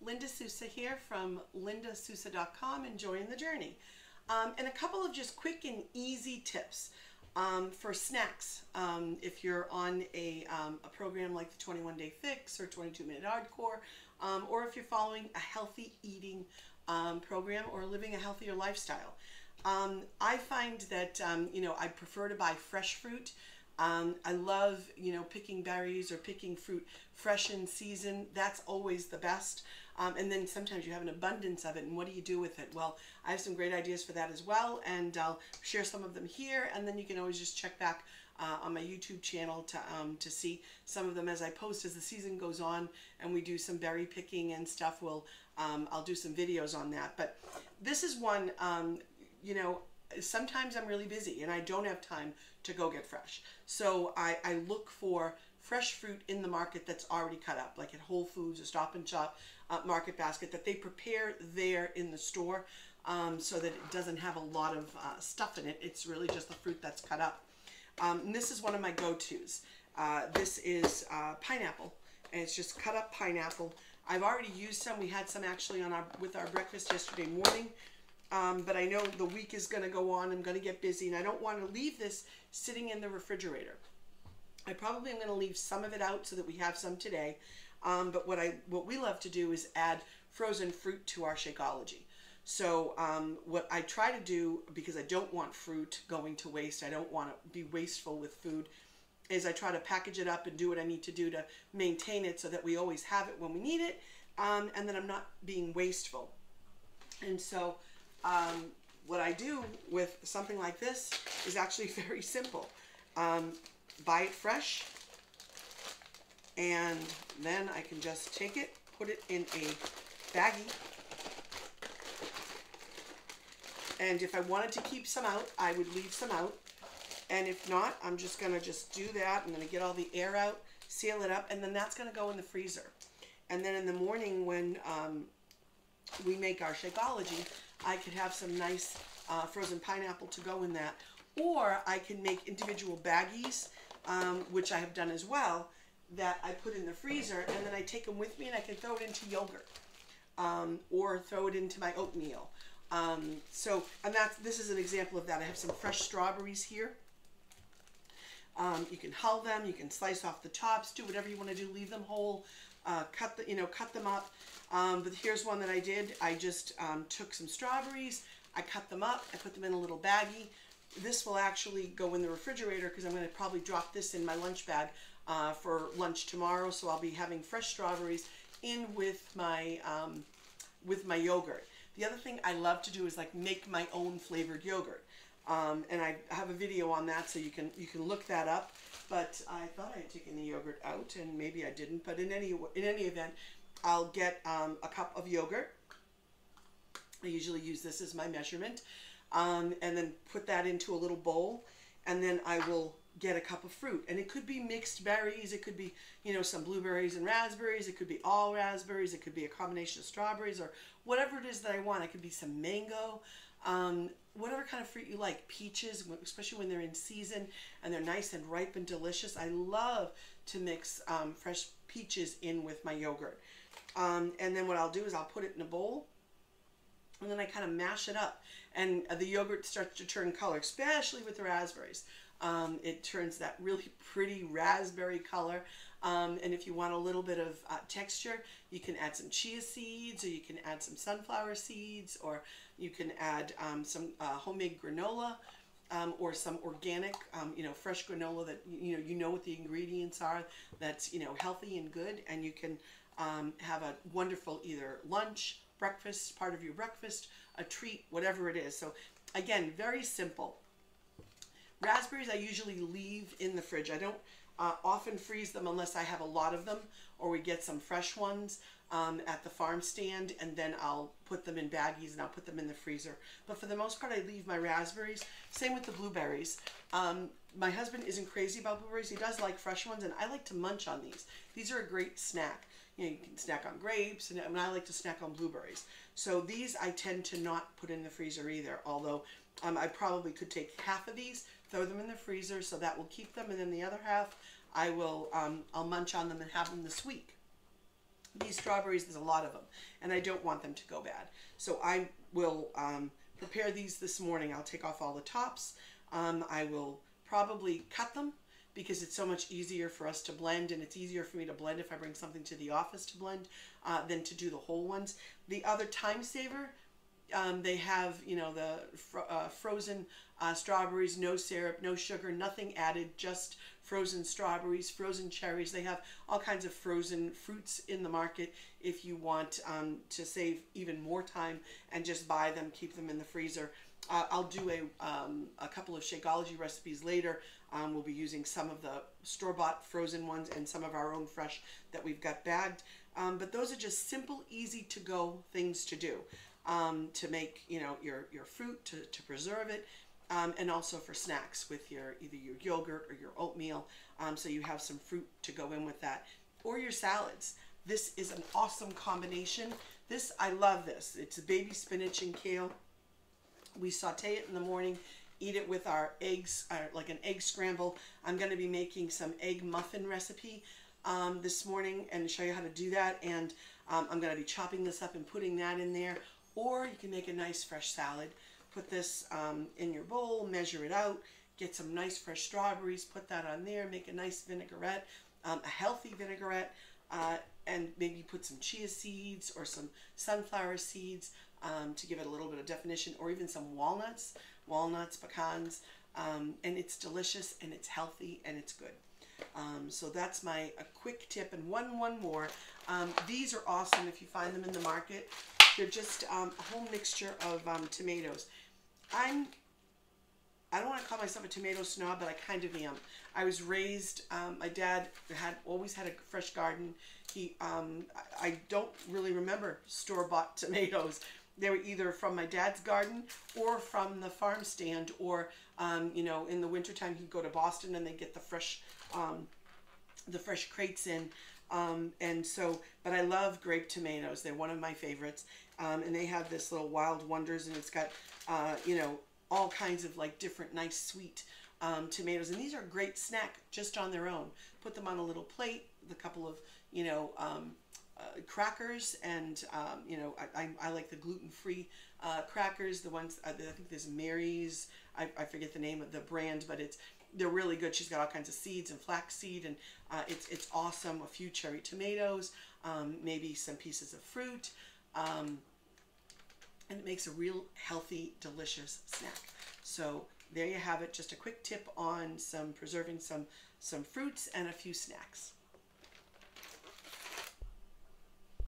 Linda Sousa here from lindasousa.com, enjoying the journey. And a couple of just quick and easy tips for snacks. If you're on a program like the 21-Day Fix or 22-Minute Hardcore, or if you're following a healthy eating program or living a healthier lifestyle. I find that, I prefer to buy fresh fruit. I love, picking berries or picking fruit fresh in season. That's always the best. And then sometimes you have an abundance of it, and what do you do with it? Well, I have some great ideas for that as well, and I'll share some of them here, and then you can always just check back on my YouTube channel to see some of them as I post as the season goes on, and we do some berry picking and stuff. I'll do some videos on that. But this is one, sometimes I'm really busy and I don't have time to go get fresh. So I look for fresh fruit in the market that's already cut up, like at Whole Foods or Stop and Shop Market Basket, that they prepare there in the store, so that it doesn't have a lot of stuff in it. It's really just the fruit that's cut up. And this is one of my go-tos. This is pineapple, and it's just cut up pineapple. I've already used some. We had some actually with our breakfast yesterday morning. But I know the week is going to go on. I'm going to get busy, and I don't want to leave this sitting in the refrigerator. I probably am going to leave some of it out so that we have some today. But what we love to do is add frozen fruit to our Shakeology. So what I try to do, because I don't want fruit going to waste, I don't want to be wasteful with food, is I try to package it up and do what I need to do to maintain it so that we always have it when we need it, and that I'm not being wasteful. And so what I do with something like this is actually very simple. Buy it fresh, and then I can just take it, put it in a baggie, and if I wanted to keep some out, I would leave some out, and if not, I'm just going to do that. I'm going to get all the air out, seal it up, and then that's going to go in the freezer. And then in the morning when we make our Shakeology, I could have some nice frozen pineapple to go in that. Or I can make individual baggies, which I have done as well, that I put in the freezer, and then I take them with me and I can throw it into yogurt, or throw it into my oatmeal. This is an example of that. I have some fresh strawberries here. You can hull them, you can slice off the tops, do whatever you want to do, leave them whole, cut them up. But here's one that I did. I just took some strawberries, I cut them up, I put them in a little baggie. This will actually go in the refrigerator because I'm going to probably drop this in my lunch bag for lunch tomorrow. So I'll be having fresh strawberries in with my yogurt. The other thing I love to do is make my own flavored yogurt. And I have a video on that, so you can look that up. But I thought I had taken the yogurt out, and maybe I didn't. But in any event, I'll get a cup of yogurt. I usually use this as my measurement, and then put that into a little bowl, and then I will get a cup of fruit. And it could be mixed berries, it could be some blueberries and raspberries, it could be all raspberries, it could be a combination of strawberries, or whatever it is that I want. It could be some mango, whatever kind of fruit you like. Peaches, especially when they're in season and they're nice and ripe and delicious. I love to mix fresh peaches in with my yogurt. And then what I'll do is I'll put it in a bowl, and then I kind of mash it up, and the yogurt starts to turn color, especially with the raspberries. It turns that really pretty raspberry color, and if you want a little bit of texture, you can add some chia seeds, or you can add some sunflower seeds, or you can add some homemade granola, or some organic, fresh granola that you know what the ingredients are, that's healthy and good, and you can have a wonderful either lunch, breakfast, part of your breakfast, a treat, whatever it is. So again, very simple. Raspberries I usually leave in the fridge. I don't often freeze them unless I have a lot of them, or we get some fresh ones at the farm stand, and then I'll put them in baggies and I'll put them in the freezer. But for the most part, I leave my raspberries. Same with the blueberries. My husband isn't crazy about blueberries. He does like fresh ones, and I like to munch on these. These are a great snack. You can snack on grapes, and I like to snack on blueberries. So these I tend to not put in the freezer either, although I probably could take half of these, throw them in the freezer, so that will keep them, and then the other half I'll munch on them and have them this week. these strawberries, there's a lot of them, and I don't want them to go bad. So I will prepare these this morning. I'll take off all the tops. I will probably cut them because it's so much easier for us to blend, and it's easier for me to blend if I bring something to the office to blend than to do the whole ones. The other time saver, they have, you know, the frozen strawberries, no syrup, no sugar, nothing added, just frozen strawberries, frozen cherries. They have all kinds of frozen fruits in the market if you want to save even more time and just buy them, keep them in the freezer. I'll do a couple of Shakeology recipes later. We'll be using some of the store-bought frozen ones and some of our own fresh that we've got bagged. But those are just simple, easy to go things to do to make, you know, your fruit, to preserve it, and also for snacks with either your yogurt or your oatmeal, so you have some fruit to go in with that, or your salads. This is an awesome combination. I love this. It's baby spinach and kale. We saute it in the morning, eat it with our eggs, like an egg scramble. I'm going to be making some egg muffin recipe this morning and show you how to do that. And I'm going to be chopping this up and putting that in there. Or you can make a nice fresh salad. Put this in your bowl, measure it out, get some nice fresh strawberries, put that on there, make a nice vinaigrette, a healthy vinaigrette, and maybe put some chia seeds or some sunflower seeds to give it a little bit of definition, or even some walnuts, pecans, and it's delicious and it's healthy and it's good. So that's a quick tip. And one more. These are awesome if you find them in the market. They're just a whole mixture of tomatoes. I don't want to call myself a tomato snob, but I kind of am. I was raised, my dad always had a fresh garden. I don't really remember store-bought tomatoes. They were either from my dad's garden or from the farm stand, or you know, in the wintertime he'd go to Boston and they'd get the fresh crates in. And so, but I love grape tomatoes. They're one of my favorites. And they have this little Wild Wonders, and it's got, you know, all kinds of like different nice sweet tomatoes. And these are a great snack just on their own. Put them on a little plate with a couple of, you know, crackers, and you know, I like the gluten-free crackers, the ones, I think there's Mary's, I forget the name of the brand, but they're really good. She's got all kinds of seeds and flaxseed, and it's awesome. A few cherry tomatoes, maybe some pieces of fruit, and it makes a real healthy, delicious snack. So there you have it. Just a quick tip on preserving some fruits and a few snacks.